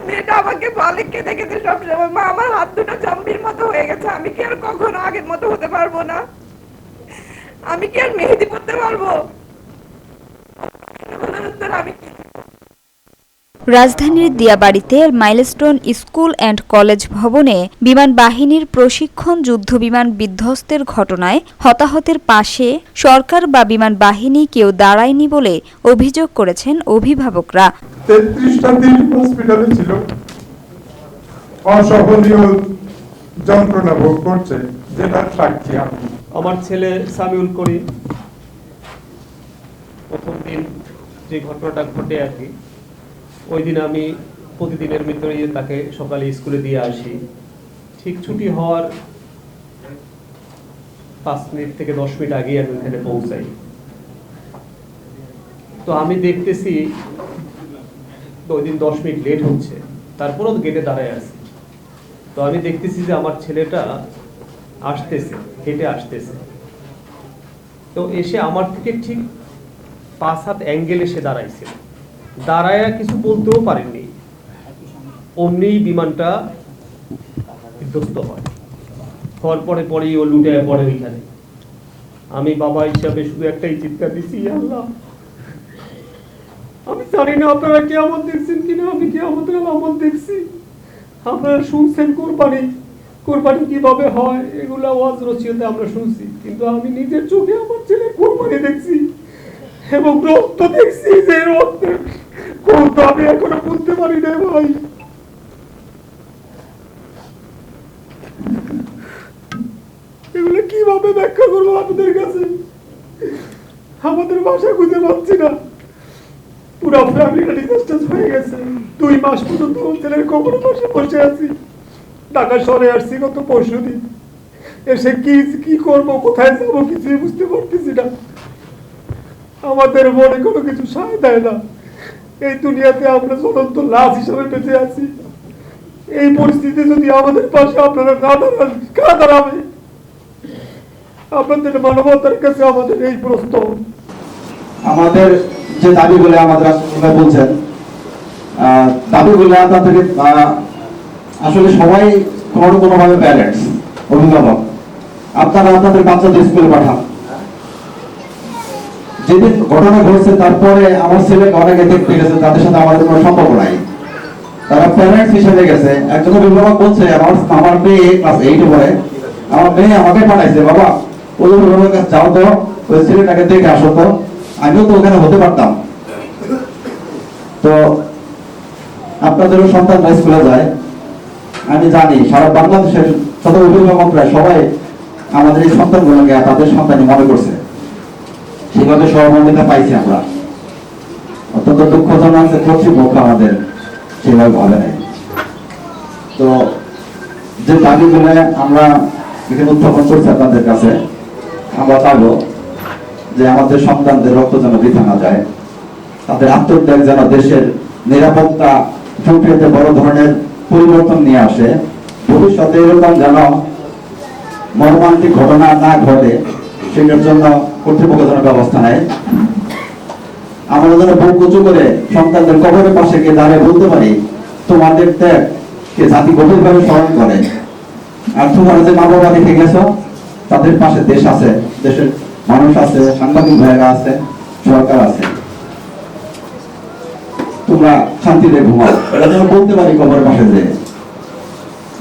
মেয়েটা আমাকে বলে কেঁদে কেঁদে সবসময়, মা আমার হাত দুটো জম্বির মতো হয়ে গেছে, আমি কি আর কখনো আগের মতো হতে পারবো না, আমি কি আর মেহেদি পড়তে পারবো? আমি রাজধানীর দিয়াবাড়িতে মাইলস্টোন স্কুল অ্যান্ড কলেজ ভবনে বিমান বাহিনীর প্রশিক্ষণ যুদ্ধবিমান বিধ্বস্তের ঘটনায় হতাহতের পাশে সরকার বা বিমান বাহিনী কেউ দাঁড়ায়নি বলে অভিযোগ করেছেন অভিভাবকরা। 33টা দিন হসপিটালে ছিল, অসহনীয় যন্ত্রণা ভোগ করছে, যেটা সাক্ষী আমি। আমার ছেলে সামিউল করিম প্রথম দিন যে ঘটনাটা ঘটে আর কি, ওই দিন আমি প্রতিদিনের ভিতরে তাকে সকালে স্কুলে দিয়ে আসি। ঠিক ছুটি হওয়ার 5 মিনিট থেকে 10 মিনিট আগে আমি ওখানে পৌঁছাই। তো আমি দেখতেছি ওই দিন 10 মিনিট লেট হচ্ছে, তারপরও গেটে দাঁড়ায় আছে। তো আমি দেখতেছি যে আমার ছেলেটা আসতেছে, হেঁটে আসতেছে। তো এসে আমার থেকে ঠিক 5 হাত অ্যাঙ্গেল এসে দাঁড়াইছে, দাঁড়ায় কিছু বলতেও পারেননি, অমনি বিমানটা বিধ্বস্ত হয়। হওয়ার পরেই ও লুটে পড়ে ওইখানে। আমি বাবা হিসাবে শুধু একটাই চিৎকার দিচ্ছি, আল্লাহ আমি জানি না আপনারা কিয়ামত দেখছেন কিনা, আমি কিয়ামতের আলামত দেখছি। আপনারা শুনছেন কোরবানি কিভাবে হয়, এগুলা ওয়াজ নসিহতে আমরা শুনছি, কিন্তু আমি নিজের চোখে আমার ছেলে কোরবানি দেখছি এবং রক্ত দেখছি, যে রক্তের কত আমি এখনো বুঝতে পারি না ভাই। এগুলো কিভাবে ব্যাখ্যা করবো আপনাদের কাছে, আমাদের ভাষা খুঁজে পাচ্ছি না। পুরো ফ্যামিলিটা ডিজাস্টার হয়ে গেছে। 2 মাস পর্যন্ত ছেলের কবরের পাশে বসে আছি। ঢাকা শহরে আসছি গত পরশুদিন। এসে কি করবো, কোথায় যাবো কিছুই বুঝতে পারতেছি না। আমাদের মনে কোনো কিছু সায় দেয় না। এই দুনিয়াতে আমরা জ্বলন্ত লাশ হিসাবে বেঁচে আছি। এই পরিস্থিতিতে যদি আমাদের পাশে আপনারা না দাঁড়ান, কারা দাঁড়াবে? আপনাদের মানবতার কাছে আমাদের এই প্রশ্ন। আমাদের যে দাবিগুলো আমাদের বলছেন, দাবিগুলো আপনাদের আসলে সবাই কোনোভাবে প্যারেন্টস, অভিভাবক, আপনারা আপনাদের বাচ্চাদের স্কুলে পাঠান। যেদিন ঘটনা ঘটছে তারপরে আমার ছেলেকে অনেকে দেখতে গেছে, তাদের সাথে আমাদের কোনো সম্পর্ক নাই, তারা প্যারেন্টস হিসেবে গেছে। একজন অভিভাবক বলছে আমার মেয়ে ক্লাস 8-এ পড়ে, আমার মেয়ে আমাকে পাঠাইছে, বাবা ওই অভিভাবকের কাছে যাও তো, ওই ছেলেটাকে দেখে আসো তো, আমিও তো ওখানে হতে পারতাম। তো আপনাদেরও সন্তানরা স্কুলে যায়, আমি জানি সারা বাংলাদেশের শত অভিভাবকরা সবাই আমাদের এই সন্তানগুলোকে তাদের সন্তানই মনে করছে, সেভাবে সহমর্মিতা পাইছি আমরা। অত্যন্ত দুঃখজনক যে কর্তৃপক্ষ আমাদের সেভাবে ভাবে নাই। তো যে দাবিগুলো আমরা এখানে উত্থাপন করছি আপনাদের কাছে, আমরা চাইবো যে আমাদের সন্তানদের রক্ত যেন বৃথা না যায়, তাদের আত্মত্যাগ যেন দেশের নিরাপত্তা প্রক্রিয়াতে বড় ধরনের পরিবর্তন নিয়ে আসে, ভবিষ্যতে এরকম যেন মর্মান্তিক ঘটনা না ঘটে, সেটার জন্য কর্তৃপক্ষ যেন ব্যবস্থা নেয়। আমরা যেন বুক উঁচু করে সন্তানদের কবরের পাশে গিয়ে দাঁড়িয়ে বলতে পারি, তোমাদের ত্যাগ কে জাতি গভীরভাবে স্মরণ করে, আর তোমরা যে মা বাবা রেখে গেছো তাদের পাশে দেশ আছে, দেশের মানুষ আছে, সাংবাদিক ভাইয়েরা আছে, সরকার আছে, তোমরা শান্তিতে ঘুমাও, এটা যেন বলতে পারি কবরের পাশে যে।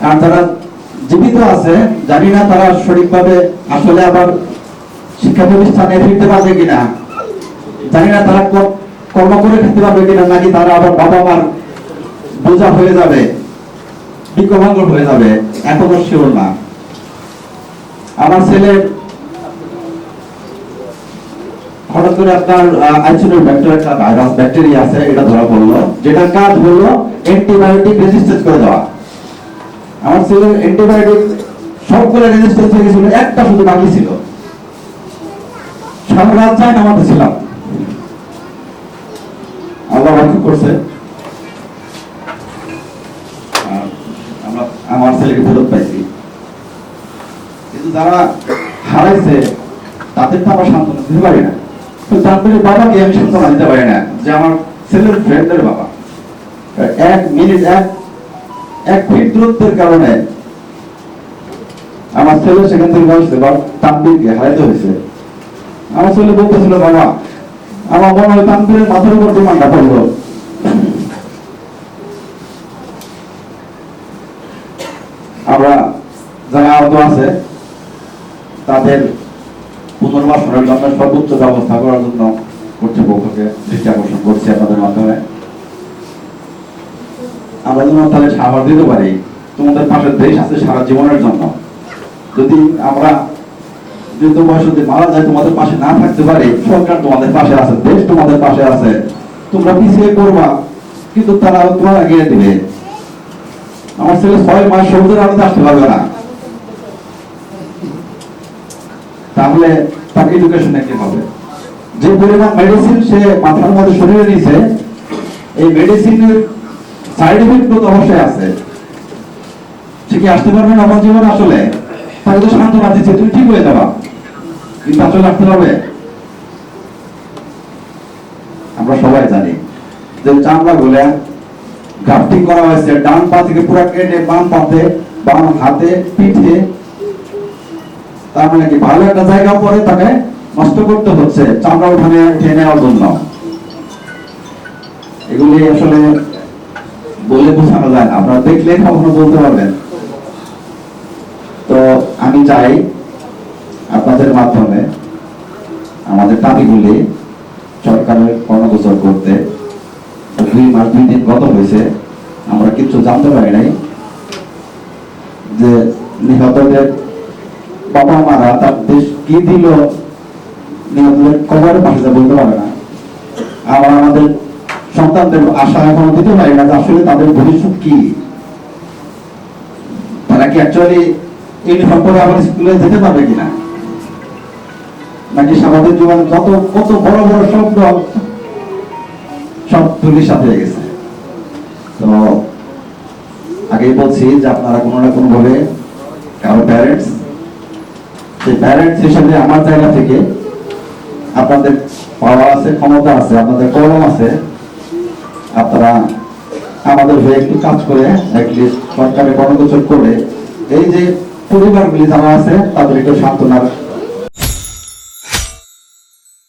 আর যারা জীবিত আছে জানি না তারা সঠিকভাবে আসলে আবার শিক্ষা প্রতিষ্ঠানে ফিরতে পারবে কিনা, জানি না তারা কর্ম করে খেতে পারবে কিনা, নাকি তারা আবার বাবা মার বোঝা হয়ে যাবে, বিকলাঙ্গ হয়ে যাবে, এখনো শিওর না। আমার ছেলে হঠাৎ করে আপনার আইসোলেট ব্যাকটেরিয়া, ভাইরাস ব্যাকটেরিয়া আছে, এটা ধরা পড়লো, যেটার কাজ হলো অ্যান্টিবায়োটিক রেজিস্ট্যান্স করে দেওয়া। আমার ছেলের অ্যান্টিবায়োটিক সবগুলো রেজিস্ট্যান্স হয়ে গেছিল, একটা শুধু বাকি ছিল। সারা রাত যায় নামাতে ছিলাম, আল্লাহ রক্ষা করছে, আমার ছেলেকে ফেরত পাইছি। কিন্তু যারা হারাইছে তাদের তো আমরা সান্ত্বনা দিতে পারি না, তো তাদের বাবাকে আমি সান্ত্বনা দিতে পারি না যে আমার ছেলের ফ্রেন্ডের বাবা। এক মিনিট এক ফিট দূরত্বের কারণে আমার ছেলে সেখান থেকে বসছে বা তানবীরকে হারাইতে হয়েছে। আমার ছেলে বলতেছিল, বাবা আমার মনে হয় তানবীরের মাথার উপর বিমানটা পড়লো। আমরা যারা আহত আছে তাদের পুনর্বাসনের জন্য সর্বোচ্চ ব্যবস্থা করার জন্য কর্তৃপক্ষকে দৃষ্টি আকর্ষণ করছি আপনাদের মাধ্যমে। আমরা যেন তাহলে সাহস দিতে পারি, তোমাদের পাশে দেশ আছে সারা জীবনের জন্য। যদি আমরা যুদ্ধ বয়স যদি মারা যায় তোমাদের পাশে না থাকতে পারি, সরকার তোমাদের পাশে আছে, দেশ তোমাদের পাশে আছে, তোমরা পিছিয়ে করবা কিন্তু তারা তোমার এগিয়ে দিবে। আমার ছেলে 6 মাস সমুদ্রের আলোতে আসতে পারবে না, তাহলে তার এডুকেশনে কি হবে? যে পরিমাণ মেডিসিন সে মাথার মধ্যে শরীরে নিয়েছে, এই মেডিসিনের সাইড এফেক্ট তো অবশ্যই আছে। সে কি আসতে পারবে না আমার জীবন? আসলে তাকে তো সান্ত্বনা দিচ্ছে তুমি ঠিক হয়ে যাবা, কিন্তু আসলে আসতে হবে। আমরা সবাই জানি যে চামড়া গুলা গ্রাফটিং করা হয়েছে, ডান পা থেকে পুরো কেটে বাম পাতে, বাম হাতে, পিঠে, তার মানে কি ভালো একটা জায়গা পরে তাকে নষ্ট করতে হচ্ছে চামড়া উঠে নেওয়ার জন্য। এগুলি আসলে বলে বোঝানো যায় না, আপনারা দেখলে কখনো বলতে পারবেন। তো আমি চাই আপনাদের মাধ্যমে আমাদের দাবিগুলি সরকারের কর্ণগোচর করতে। 2 মাস 2 দিন গত হয়েছে, আমরা কিছু জানতে পারি নাই যে নিহতদের বাবা মারা তার দেশ কি দিল, নিহতদের কবরের পাশে বলতে পারে না। আমরা আমাদের সন্তানদের আশা এখনো দিতে পারি না যে আসলে তাদের ভবিষ্যৎ কি। তারা কি অ্যাকচুয়ালি ইউনিফর্ম পরে আবার স্কুলে যেতে পারবে কিনা, নাকি স্বাভাবিক জীবন কত বড় বড় স্বপ্ন সব তুলির সাথে হয়ে গেছে। তো আগেই বলছি যে আপনারা কোনো না কোনো ভাবে কারো প্যারেন্টস, সেই প্যারেন্টস হিসেবে আমার জায়গা থেকে আপনাদের পাওয়ার আছে, ক্ষমতা আছে, আপনাদের কলম আছে, আপনারা আমাদের হয়ে একটু কাজ করে সরকারের কর্মগোচর করে এই যে পরিবারগুলি যারা আছে তাদের একটু সান্ত্বনার